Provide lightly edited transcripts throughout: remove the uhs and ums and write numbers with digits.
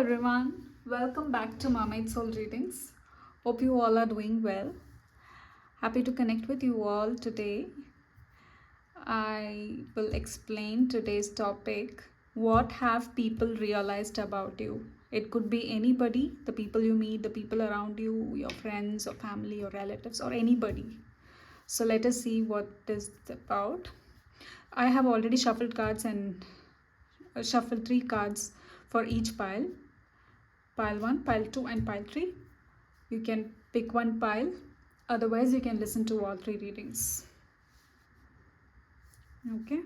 everyone, welcome back to Mermaid Soul Readings. Hope you all are doing well. Happy to connect with you all today. I will explain today's topic. What have people realized about you? It could be anybody, the people you meet, the people around you, your friends or family or relatives, or anybody. So let us see what is about. I have already shuffled cards and shuffled 3 cards for each pile. Pile 1, pile 2 and pile 3. You can pick one pile, otherwise you can listen to all 3 readings. Okay.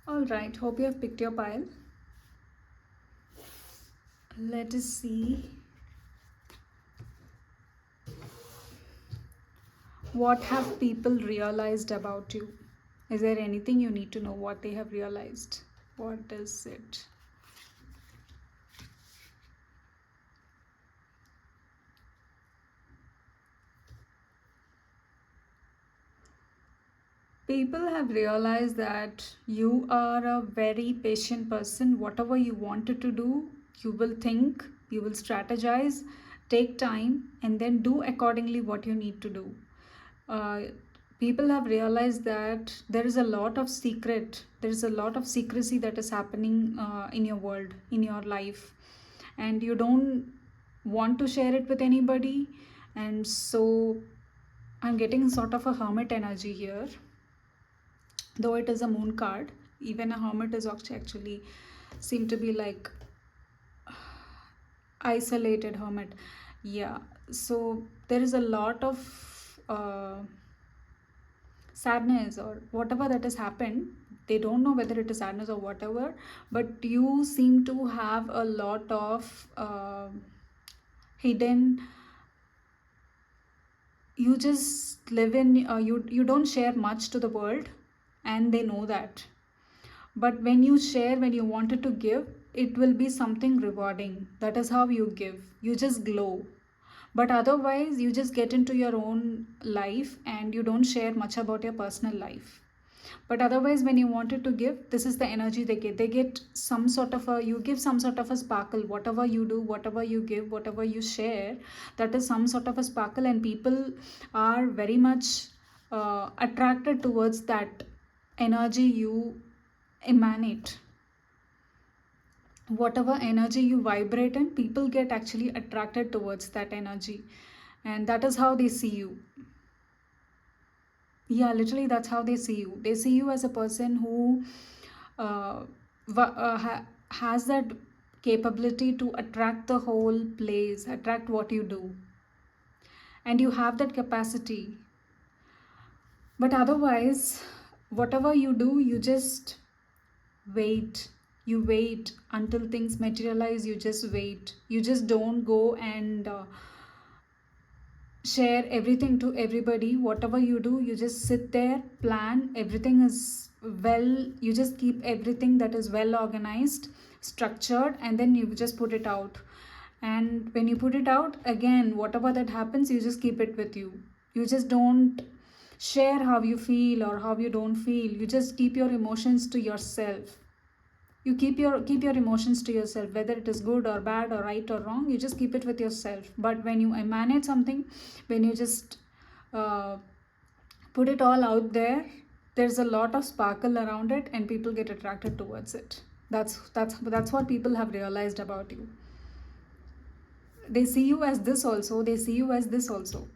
Alright, hope you have picked your pile. Let us see what have people realized about you. Is there anything you need to know what they have realized? What is it? People have realized that you are a very patient person. Whatever you wanted to do, you will think, you will strategize, take time, and then do accordingly what you need to do. People have realized that there is a lot of secrecy that is happening in your world, in your life, and you don't want to share it with anybody. And so I'm getting sort of a hermit energy here. Though it is a moon card, even a hermit is actually seem to be like isolated hermit. Yeah, so there is a lot of sadness or whatever that has happened. They don't know whether it is sadness or whatever, but you seem to have a lot of hidden. You just live in you don't share much to the world, and they know that. But when you share, when you wanted to give, it will be something rewarding. That is how you give. You just glow. But otherwise, you just get into your own life and you don't share much about your personal life. But otherwise, when you wanted to give, this is the energy they get. They get some sort of you give some sort of a sparkle. Whatever you do, whatever you give, whatever you share, that is some sort of a sparkle, and people are very much attracted towards that energy you emanate. Whatever energy you vibrate in, people get actually attracted towards that energy, and that is how they see you. Yeah, literally, that's how they see you. They see you as a person who uh, has that capability to attract the whole place, attract what you do, and you have that capacity. But otherwise, whatever you do, you just wait. You wait until things materialize. You just wait. You just don't go and share everything to everybody. Whatever you do, you just sit there, plan. Everything is well. You just keep everything that is well organized, structured, and then you just put it out. And when you put it out, again, whatever that happens, you just keep it with you. You just don't share how you feel or how you don't feel. You just keep your emotions to yourself. You keep your emotions to yourself, whether it is good or bad or right or wrong. You just keep it with yourself. But when you emanate something, when you just put it all out there, there's a lot of sparkle around it, and people get attracted towards it. That's what people have realized about you. They see you as this also. They see you as this also.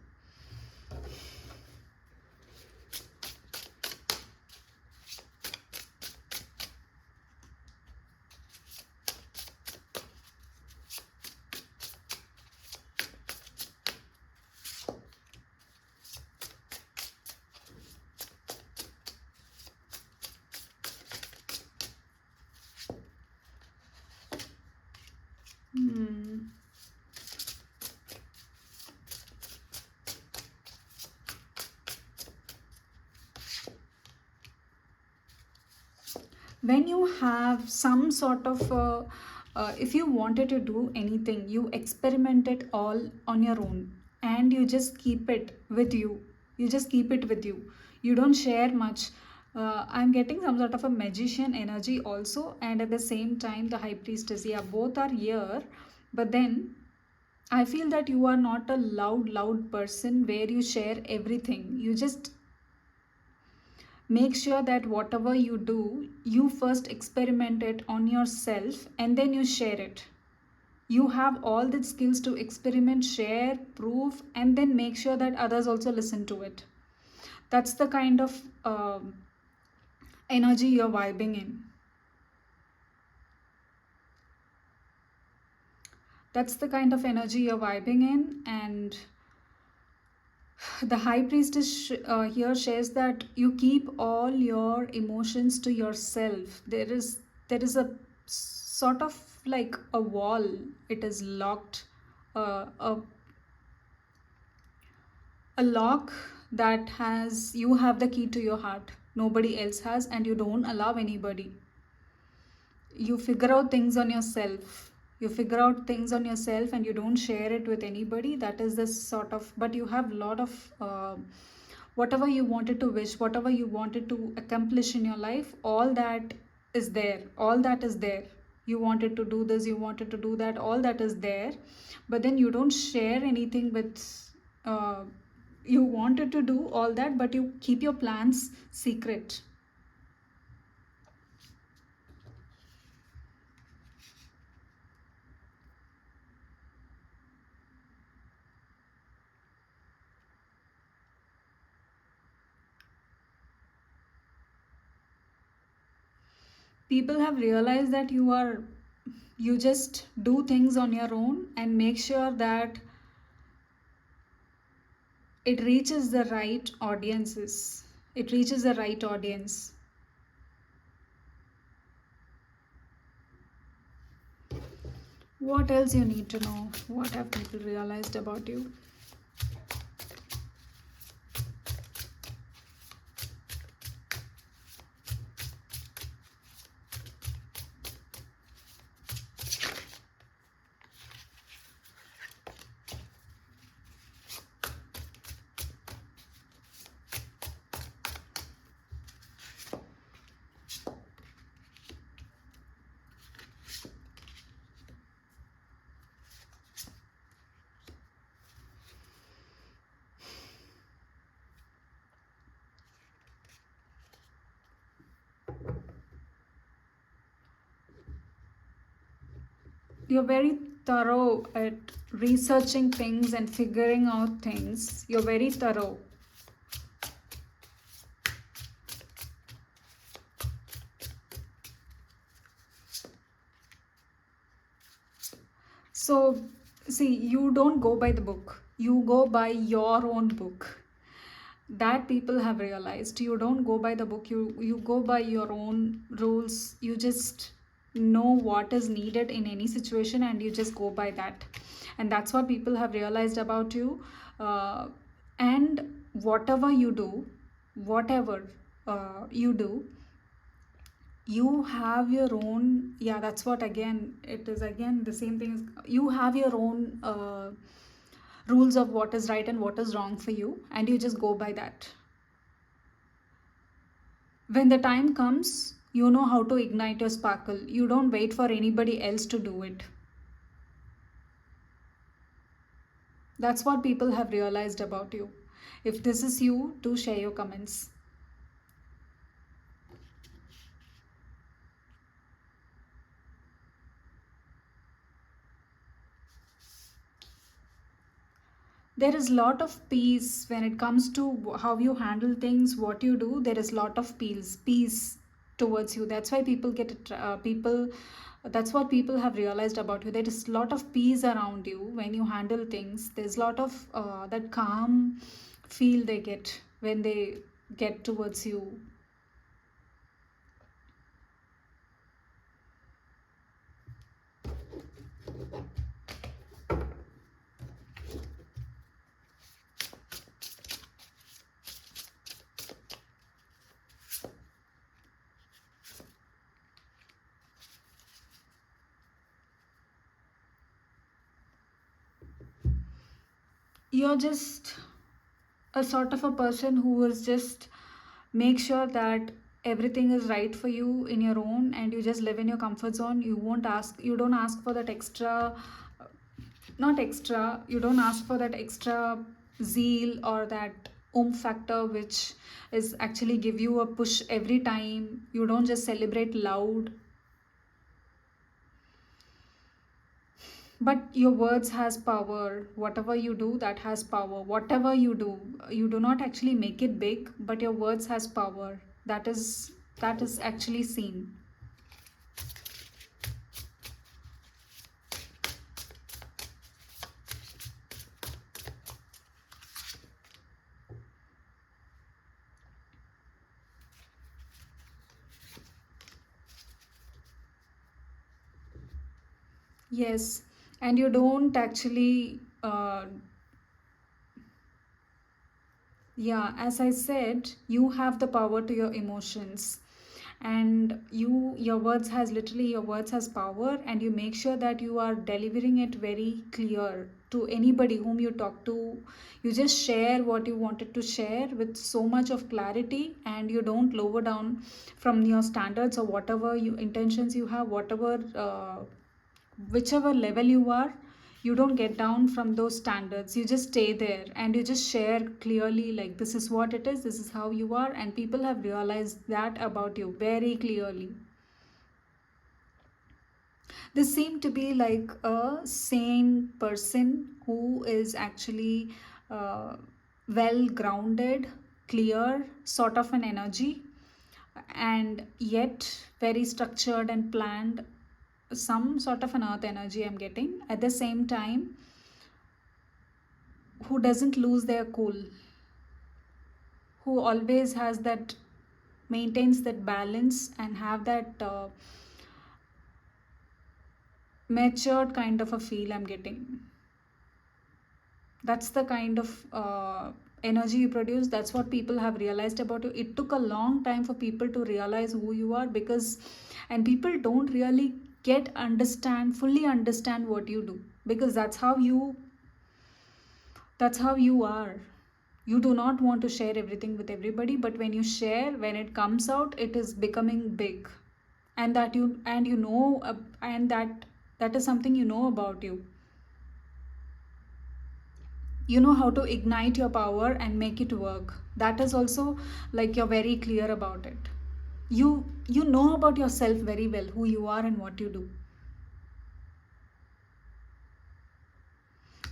When you have some sort of if you wanted to do anything, you experiment it all on your own. and you just keep it with you. You just keep it with you. You don't share much. I'm getting some sort of a magician energy also, and at the same time the high priestess. Yeah, both are here. But then I feel that you are not a loud person where you share everything. You just make sure that whatever you do, you first experiment it on yourself and then you share it. You have all the skills to experiment, share, prove, and then make sure that others also listen to it. That's the kind of energy you're vibing in. That's the kind of energy you're vibing in. And the high priestess here shares that you keep all your emotions to yourself. There is a sort of like a wall. It is locked, a lock that has, you have the key to your heart, nobody else has, and you don't allow anybody. You figure out things on yourself. You figure out things on yourself and you don't share it with anybody. That is the sort of, but you have a lot of whatever you wanted to wish, whatever you wanted to accomplish in your life, all that is there. All that is there. You wanted to do this, you wanted to do that, all that is there. But then you don't share anything with, uh, you wanted to do all that, but you keep your plans secret. People have realized that you just do things on your own and make sure that it reaches the right audiences. It reaches the right audience. What else you need to know? What have people realized about you? You're very thorough at researching things and figuring out things. You're very thorough. So, see, you don't go by the book, you go by your own book. That people have realized. You don't go by the book, you go by your own rules. You just know what is needed in any situation and you just go by that. And that's what people have realized about you. And whatever you do, whatever you do, you have your own, yeah, that's what, again it is again the same thing. You have your own rules of what is right and what is wrong for you, and you just go by that. When the time comes, you know how to ignite your sparkle. You don't wait for anybody else to do it. That's what people have realized about you. If this is you, do share your comments. There is lot of peace when it comes to how you handle things, what you do. There is lot of peace towards you. That's why people get it. People, that's what people have realized about you. There is lot of peace around you when you handle things. There's lot of that calm feel they get when they get towards you. You're just a sort of a person who is just make sure that everything is right for you in your own, and you just live in your comfort zone. You don't ask for that extra, not extra, you don't ask for that extra zeal or that factor which is actually give you a push every time. You don't just celebrate loud, but your words has power. Whatever you do, that has power. Whatever you do not actually make it big, but your words has power. That is actually seen. Yes, and you don't actually yeah, as I said, you have the power to your emotions, and your words has literally your words has power, and you make sure that you are delivering it very clear to anybody whom you talk to. You just share what you wanted to share with so much of clarity, and you don't lower down from your standards or whatever you intentions you have, whatever whichever level you are. You don't get down from those standards, you just stay there and you just share clearly, like this is what it is, this is how you are, and people have realized that about you very clearly. This seem to be like a sane person who is actually uh, well grounded, clear sort of an energy, and yet very structured and planned, some sort of an earth energy I'm getting at the same time, who doesn't lose their cool, who always has that, maintains that balance and have that matured kind of a feel I'm getting. That's the kind of energy you produce. That's what people have realized about you. It took a long time for people to realize who you are, because and people don't really fully understand what you do, because that's how you are. You do not want to share everything with everybody, but when you share, when it comes out, it is becoming big. And that you and you know and that is something you know about you. You know how to ignite your power and make it work. That is also, like, you're very clear about it. You know about yourself very well, who you are and what you do.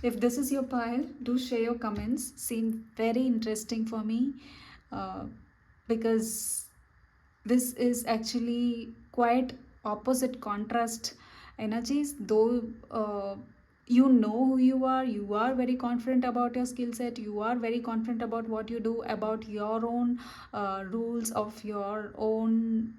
If this is your pile, do share your comments. Seem very interesting for me, uh, because this is actually quite opposite contrast energies. Though you know who you are very confident about your skill set, you are very confident about what you do, about your own rules of your own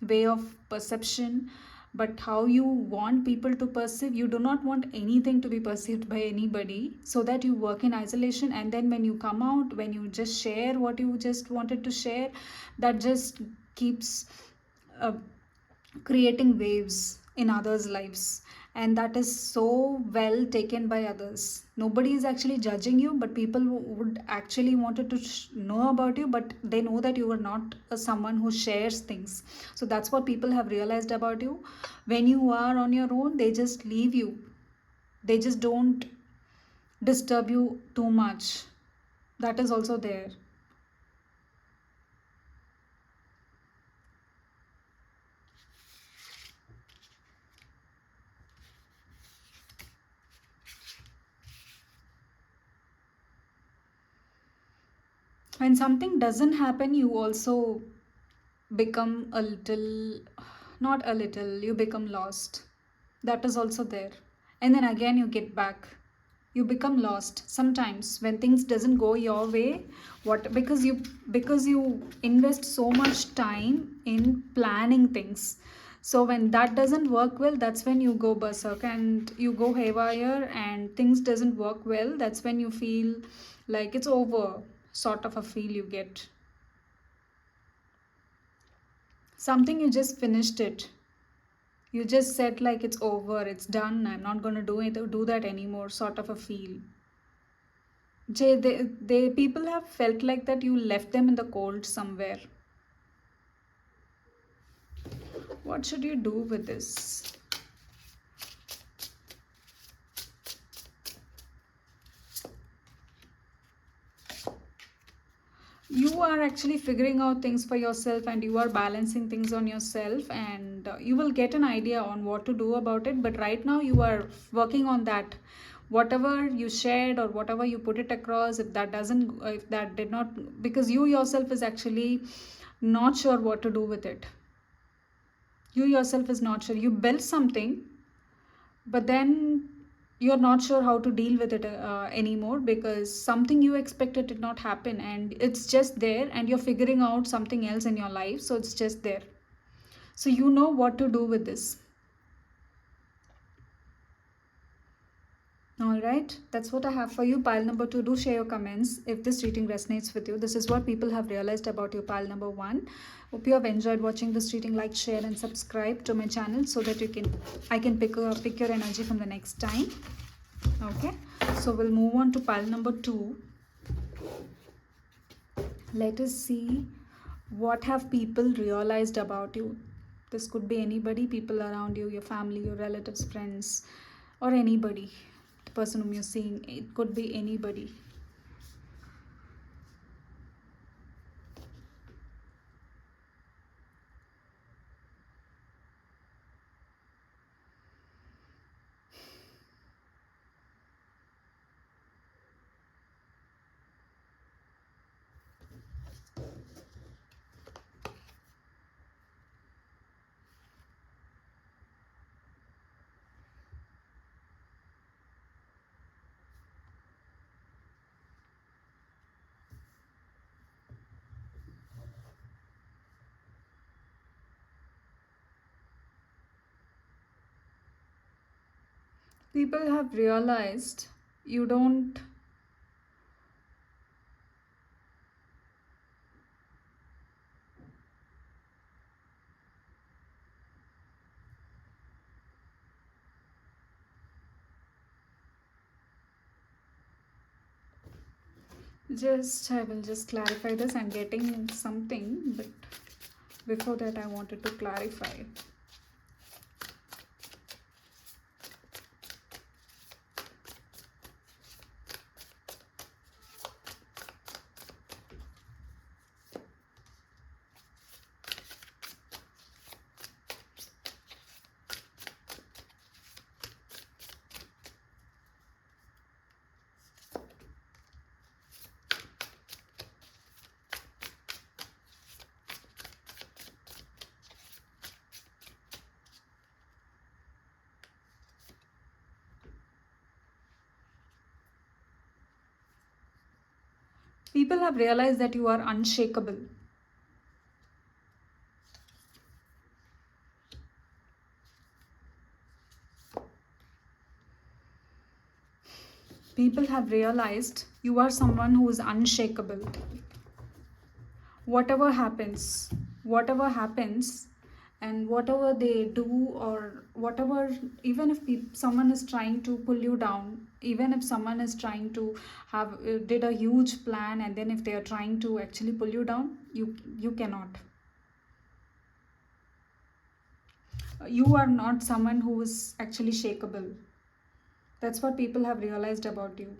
way of perception. But how you want people to perceive, you do not want anything to be perceived by anybody, so that you work in isolation, and then when you come out, when you just share what you just wanted to share, that just keeps uh, creating waves in others' lives, and that is so well taken by others. Nobody is actually judging you, but people would actually wanted to know about you, but they know that you are not someone who shares things. So that's what people have realized about you. When you are on your own, they just leave you, they just don't disturb you too much. That is also there. When something doesn't happen, you also become a little, not a little, you become lost. That is also there. And then again you get back. You become lost sometimes when things doesn't go your way. What? Because you invest so much time in planning things. So when that doesn't work well, that's when you go berserk and you go haywire, and things doesn't work well. That's when you feel like it's over, sort of a feel you get. Something you just finished it. You just said like it's over, it's done, I'm not going to do that anymore, sort of a feel. Jay, they people have felt like that you left them in the cold somewhere. What should you do with this? You are actually figuring out things for yourself, and you are balancing things on yourself, and you will get an idea on what to do about it. But right now you are working on that. Whatever you shared or whatever you put it across, if that doesn't, if that did not, because you yourself is actually not sure what to do with it. You yourself is not sure. You built something, but then you're not sure how to deal with it anymore, because something you expected did not happen, and it's just there, and you're figuring out something else in your life, so it's just there. So you know what to do with this. All right, that's what I have for you. Pile number 2, do share your comments if this reading resonates with you. This is what people have realized about you. Pile number 1, hope you have enjoyed watching this reading. Like, share and subscribe to my channel so that I can pick your energy from the next time. Okay, so we'll move on to pile number 2. Let us see what have people realized about you. This could be anybody, people around you, your family, your relatives, friends, or anybody, the person whom you're seeing. It could be anybody. People have realized you don't I will just clarify this. I'm getting something, but before that I wanted to clarify. People have realized that you are unshakable. People have realized you are someone who is unshakable. Whatever happens, and whatever they do, or whatever, even if someone is trying to pull you down, even if someone is trying to have did a huge plan, and then if they are trying to actually pull you down, you cannot. You are not someone who is actually shakeable. That's what people have realized about you.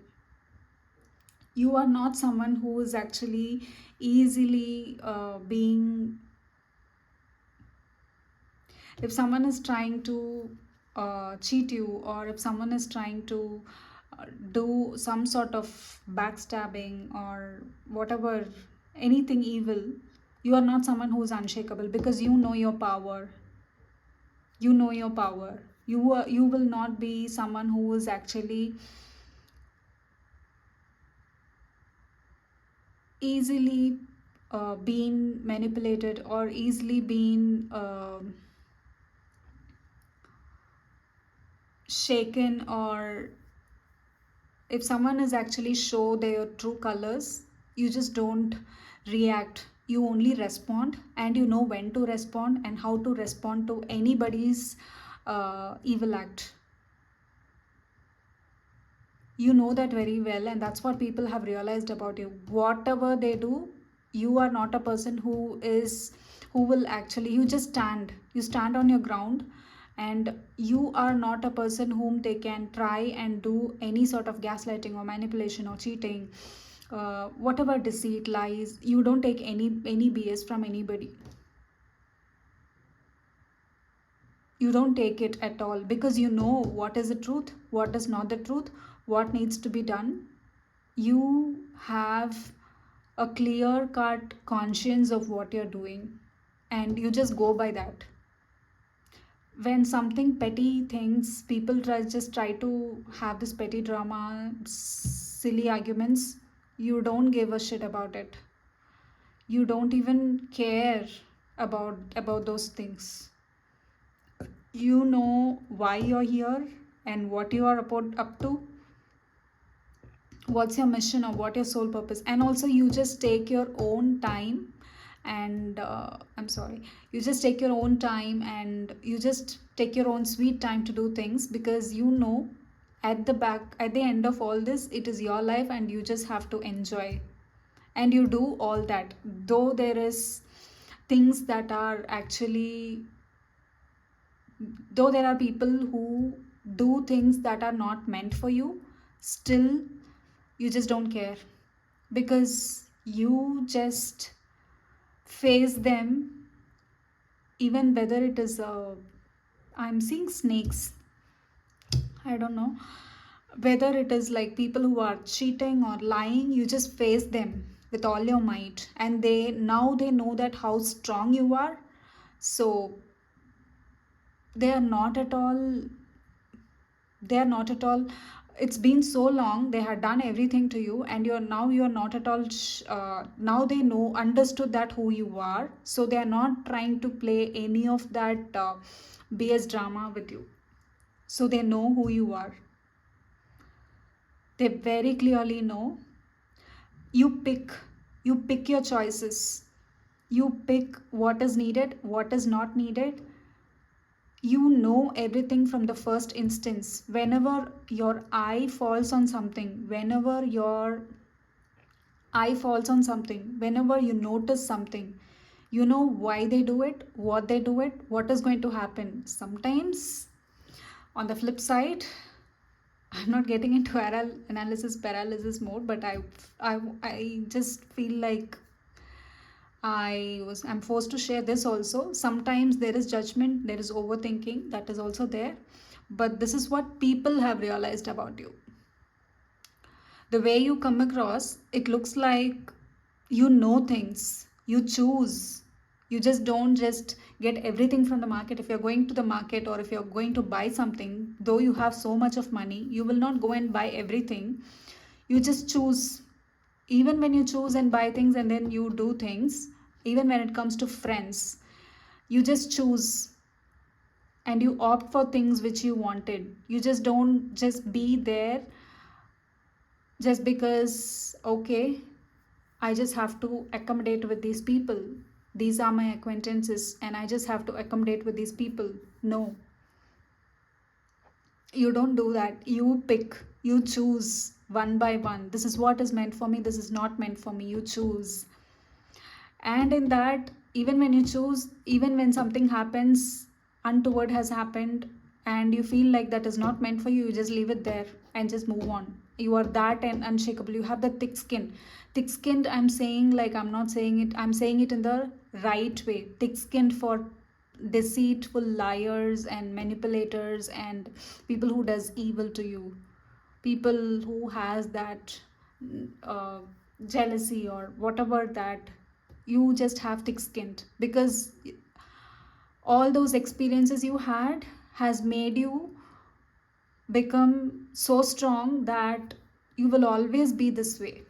You are not someone who is actually easily being, if someone is trying to cheat you, or if someone is trying to do some sort of backstabbing or whatever, anything evil, you are not someone who is unshakable, because you know your power. You know your power. You will not be someone who is actually easily being manipulated, or easily being shaken, or if someone is actually show their true colors, you just don't react. You only respond, and you know when to respond and how to respond to anybody's evil act. You know that very well, and that's what people have realized about you. Whatever they do, you are not a person who will actually, you stand on your ground, and you are not a person whom they can try and do any sort of gaslighting or manipulation or cheating, whatever deceit, lies. You don't take any BS from anybody. You don't take it at all, because you know what is the truth, what is not the truth, what needs to be done. You have a clear cut conscience of what you're doing, and you just go by that. When something petty things, people try to have this petty drama, silly arguments, you don't give a shit about it. You don't even care about those things. You know why you're here and what you are up to, what's your mission or what your sole purpose. And also you just take your own time, and I'm sorry, you just take your own time, and you just take your own sweet time to do things, because you know at the end of all this, it is your life and you just have to enjoy. And you do all that, though there is things that are actually, though there are people who do things that are not meant for you, still you just don't care, because you just face them. Even whether it is I'm seeing snakes, I don't know, whether it is like people who are cheating or lying, you just face them with all your might, and they know that how strong you are. So they are not at all they are not at all, it's been so long, they had done everything to you, and you're not at all now they know, understood that who you are, so they are not trying to play any of that BS drama with you. So they know who you are, they very clearly know. You pick you pick your choices, you pick what is needed, what is not needed. You know everything from the first instance. Whenever your eye falls on something, whenever your eye falls on something, whenever you notice something, you know why they do it, what they do it, what is going to happen. Sometimes, on the flip side, I'm not getting into analysis paralysis mode, but I just feel like I'm forced to share this also. Sometimes there is judgment, there is overthinking, that is also there. But this is what people have realized about you. The way you come across, it looks like you know things, you choose. You just don't just get everything from the market. If you're going to the market or if you're going to buy something, though you have so much of money, you will not go and buy everything. You just choose. Even when you choose and buy things and then you do things, even when it comes to friends, you just choose and you opt for things which you wanted. You just don't just be there just because, okay, I just have to accommodate with these people. These are my acquaintances and I just have to accommodate with these people. No, you don't do that. You pick, you choose one by one. This is what is meant for me, this is not meant for me. You choose. And in that, even when you choose, even when something happens, untoward has happened, and you feel like that is not meant for you, you just leave it there and just move on. You are that and unshakable. You have the thick skin. Thick skinned, I'm saying, like, I'm not saying it, I'm saying it in the right way. Thick skinned for deceitful liars and manipulators and people who does evil to you, people who has that uh, jealousy or whatever, that you just have thick skinned, because all those experiences you had has made you become so strong that you will always be this way.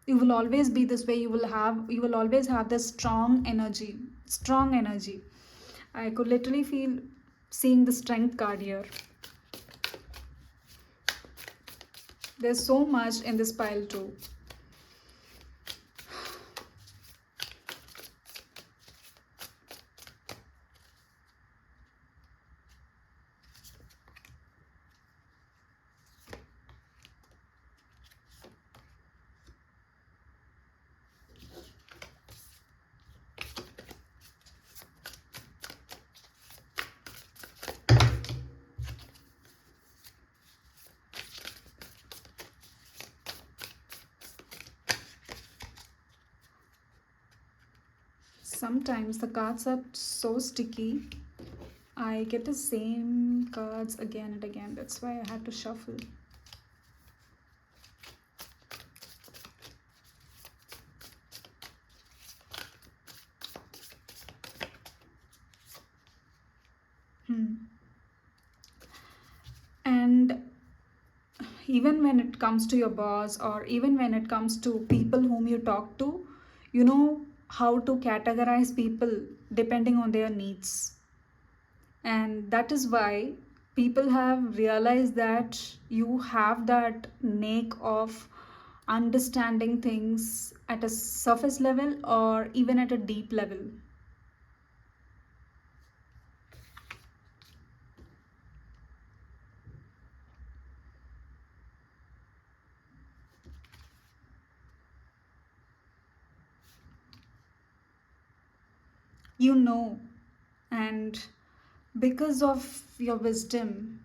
You will always be this way. You will always have this strong energy. I could literally feel seeing the strength card here. There's so much in this pile too. Sometimes the cards are so sticky. I get the same cards again and again. That's why I had to shuffle. And even when it comes to your boss, or even when it comes to people whom you talk to, you know how to categorize people depending on their needs. And that is why people have realized that you have that knack of understanding things at a surface level or even at a deep level. You know, and because of your wisdom,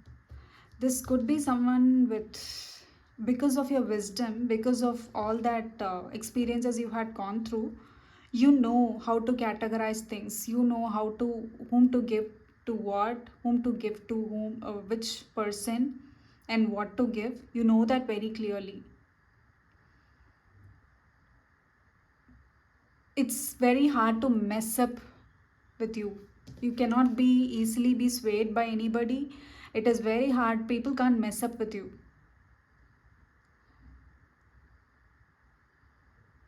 this could be someone with, because of your wisdom, because of all that experiences you had gone through, you know how to categorize things, you know how to, whom to give to what, whom to give to whom, which person, and what to give. You know that very clearly. It's very hard to mess up with you. You cannot be easily be swayed by anybody. It is very hard. People can't mess up with you.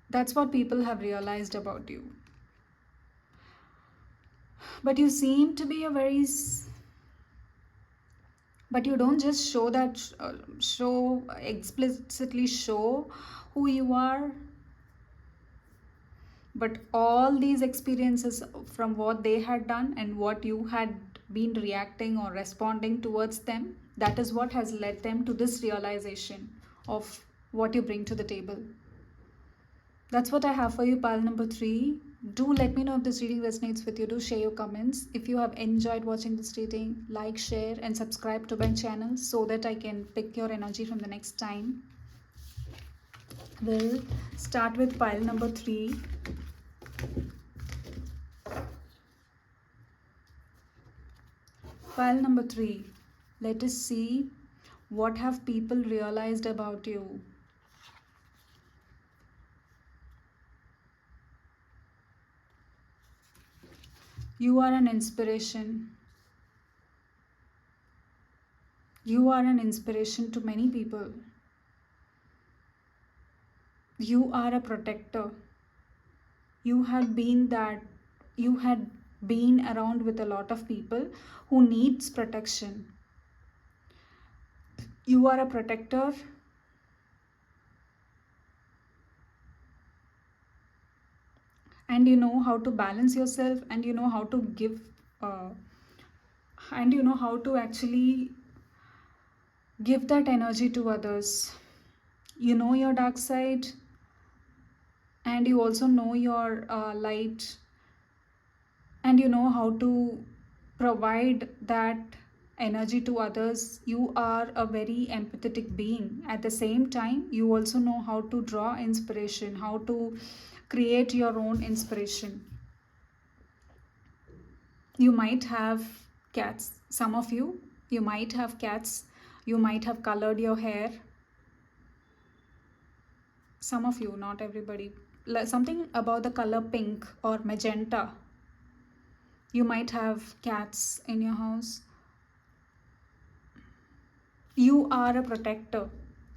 That's what people have realized about you. But you seem to be a very but you don't just show that, show explicitly show who you are, but all these experiences from what they had done and what you had been reacting or responding towards them, that is what has led them to this realization of what you bring to the table. That's what I have for you, pile number 3. Do let me know if this reading resonates with you. Do share your comments. If you have enjoyed watching this reading, like, share, and subscribe to my channel so that I can pick your energy from the next time. We'll start with pile number 3. Pile number 3. Let us see what have people realized about you. You are an inspiration. You are an inspiration to many people. You are a protector. You had been that, you had been around with a lot of people who needs protection. You are a protector. And you know how to balance yourself, and you know how to give, and you know how to actually give that energy to others. You know your dark side, and you also know your light, and you know how to provide that energy to others. You are a very empathetic being. At the same time, you also know how to draw inspiration, how to create your own inspiration. You might have cats. Some of you might have cats. You might have colored your hair. Some of you, not everybody. Something about the color pink or magenta. You might have cats in your house. You are a protector.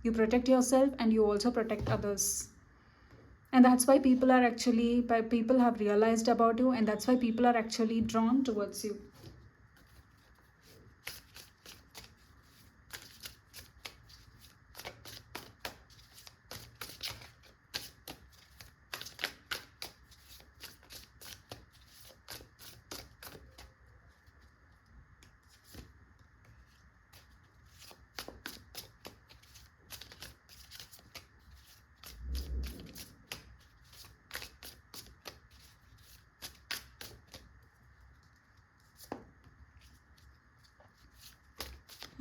You protect yourself and you also protect others. And that's why people have realized about you, and that's why people are actually drawn towards you.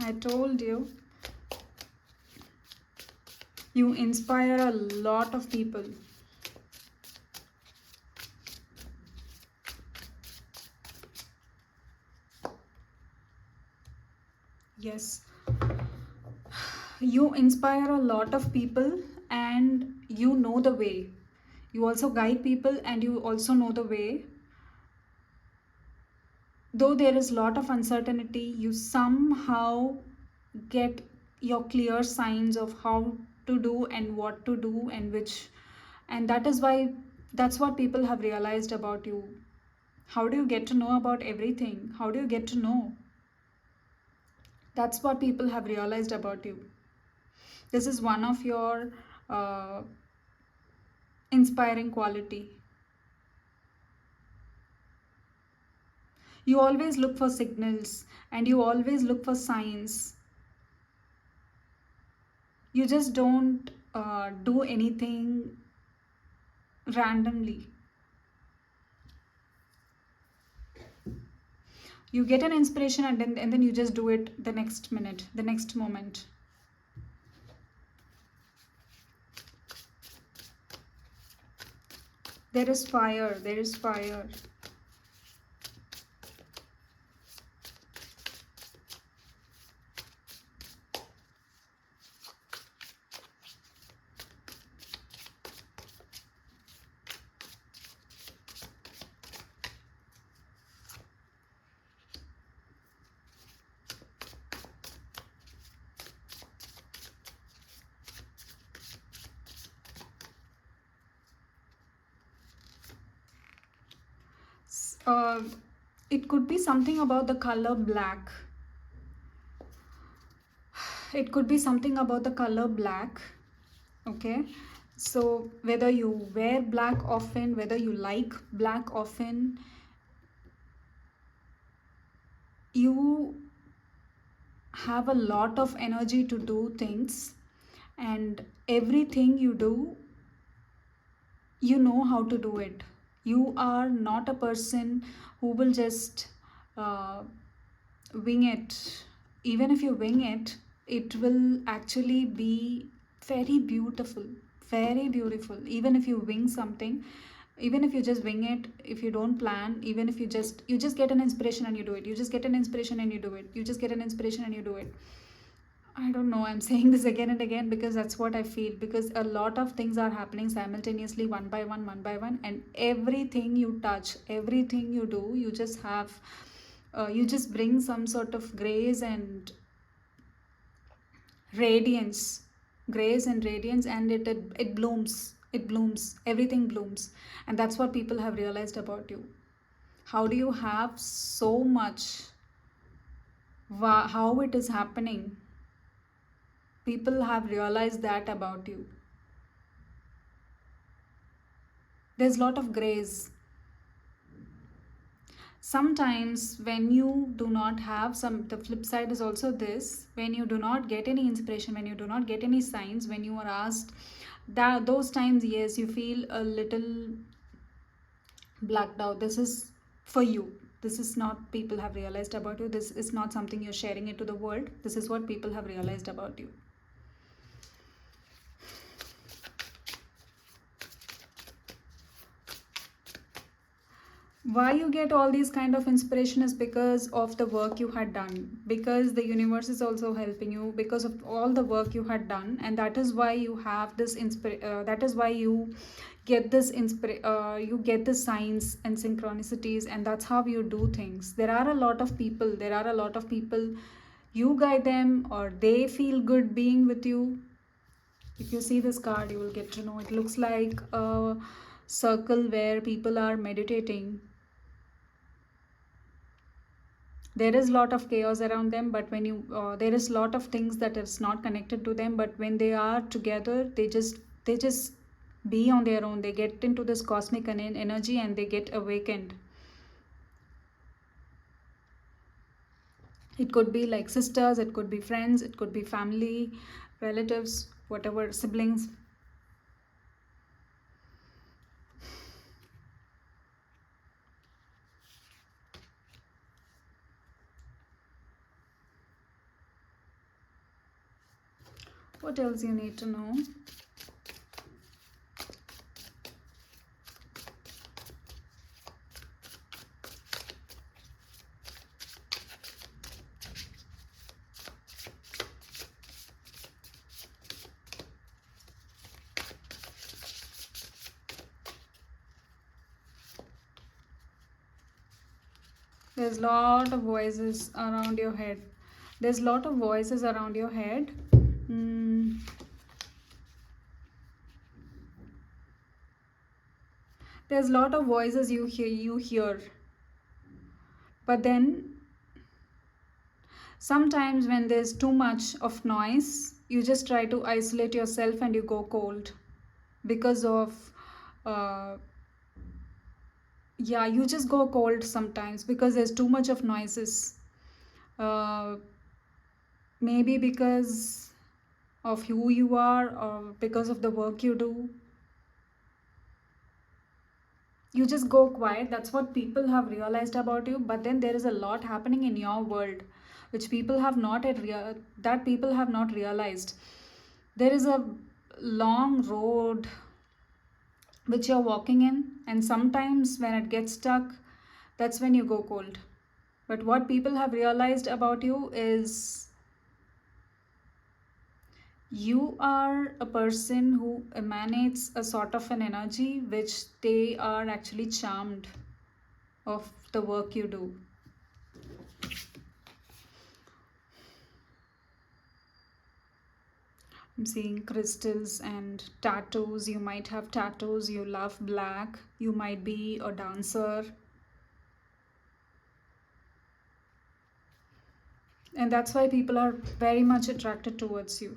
I told you, you inspire a lot of people. Yes, you inspire a lot of people, and you know the way. You also guide people, and you also know the way. Though there is a lot of uncertainty, you somehow get your clear signs of how to do and what to do and which. And that is why, that's what people have realized about you. How do you get to know about everything? How do you get to know? That's what people have realized about you. This is one of your uh, inspiring quality. You always look for signals, and you always look for signs. You just don't do anything randomly. You get an inspiration, and then you just do it the next minute, the next moment. There is fire, there is fire. uh, it could be something about the color black. It could be something about the color black. Okay, so whether you wear black often, whether you like black often, you have a lot of energy to do things, and everything you do, you know how to do it. You are not a person who will just uh, wing it. Even if you wing it, it will actually be very beautiful, very beautiful. Even if you wing something, even if you just wing it, if you don't plan, even if you just get an inspiration and you do it, you just get an inspiration and you do it, you just get an inspiration and you do it. I don't know, I'm saying this again and again because that's what I feel. Because a lot of things are happening simultaneously, one by one, and everything you touch, everything you do, you just have, you just bring some sort of radiance, grace and radiance, and it blooms, it blooms, everything blooms, and that's what people have realized about you. How do you have so much? How it is happening? People have realized that about you. There's a lot of grace. Sometimes when you do not have some, the flip side is also this: when you do not get any inspiration, when you do not get any signs, when you are asked, that those times, yes, you feel a little blacked out. This is for you. This is not people have realized about you. This is not something you're sharing it to the world. This is what people have realized about you. Why you get all these kind of inspiration is because of the work you had done, because the universe is also helping you, because of all the work you had done, and that is why you have this that is why you get this you get the signs and synchronicities, and that's how you do things. There are a lot of people, you guide them or they feel good being with you. If you see this card, you will get to know. It looks like a circle where people are meditating. There is a lot of chaos around them, but when you there is a lot of things that is not connected to them, but when they are together, they just be on their own. They get into this cosmic energy and they get awakened. It could be like sisters, it could be friends, it could be family, relatives, whatever, siblings. What else you need to know? There's lot of voices around your head. There's lot of voices around your head. Mm. There's lot of voices you hear. But then sometimes when there's too much of noise, you just try to isolate yourself and you go cold because of uh, yeah, you just go cold sometimes because there's too much of noises. uh, Maybe because of who you are or because of the work you do, you just go quiet. That's what people have realized about you. But then there is a lot happening in your world which people have not that people have not realized. There is a long road which you're walking in, and sometimes when it gets stuck, that's when you go cold. But what people have realized about you is you are a person who emanates a sort of an energy which they are actually charmed of the work you do. I'm seeing crystals and tattoos. You might have tattoos. You love black. You might be a dancer. And that's why people are very much attracted towards you.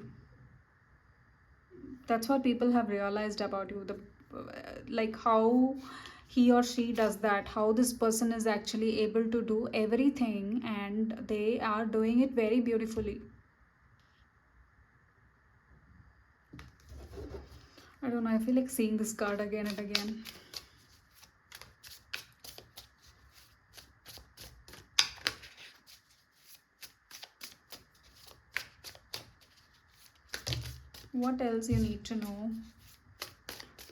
That's what people have realized about you. Like how he or she does that, how this person is actually able to do everything, and they are doing it very beautifully. I don't know, I feel like seeing this card again and again. What else you need to know?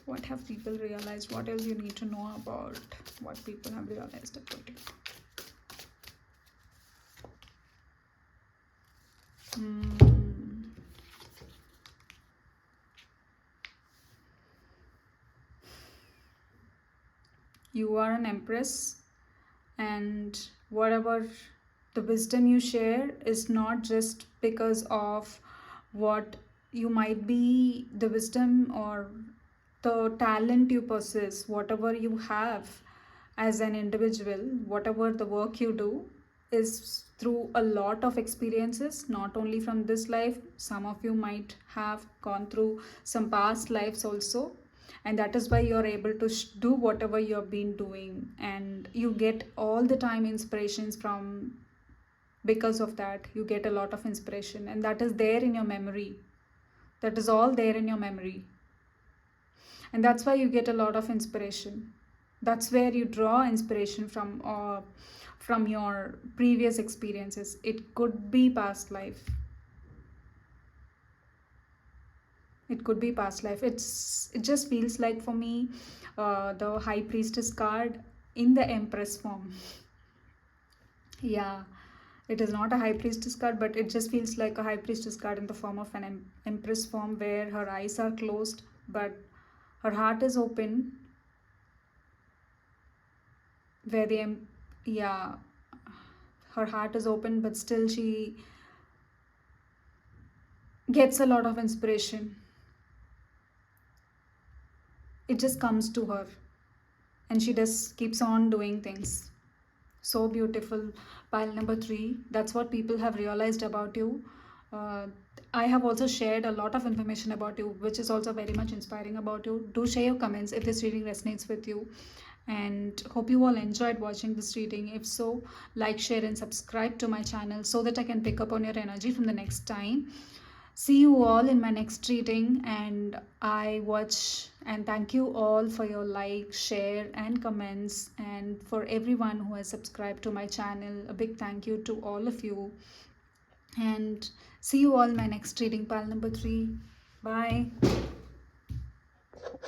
What have people realized? What else you need to know about what people have realized about you? You are an empress, and whatever the wisdom you share is not just because of what you might be, the wisdom or the talent you possess, whatever you have as an individual, whatever the work you do is through a lot of experiences, not only from this life. Some of you might have gone through some past lives also, and that is why you're able to do whatever you've been doing, and you get all the time inspirations from. Because of that, you get a lot of inspiration, and that is there in your memory. That is all there in your memory, and that's why you get a lot of inspiration. That's where you draw inspiration from your previous experiences. It could be past life. It could be past life. It just feels like for me, the high priestess card in the empress form. Yeah, it is not a high priestess card, but it just feels like a high priestess card in the form of an empress form, where her eyes are closed but her heart is open, where yeah, her heart is open, but still she gets a lot of inspiration. It just comes to her, and she just keeps on doing things. So beautiful. Pile number 3, that's what people have realized about you. uh, I have also shared a lot of information about you, which is also very much inspiring about you. Do share your comments if this reading resonates with you, and hope you all enjoyed watching this reading. If so, like, share and subscribe to my channel so that I can pick up on your energy from the next time. See you all in my next reading, and I watch and thank you all for your like, share and comments, and for everyone who has subscribed to my channel, a big thank you to all of you. And see you all in my next reading, pile number 3. Bye.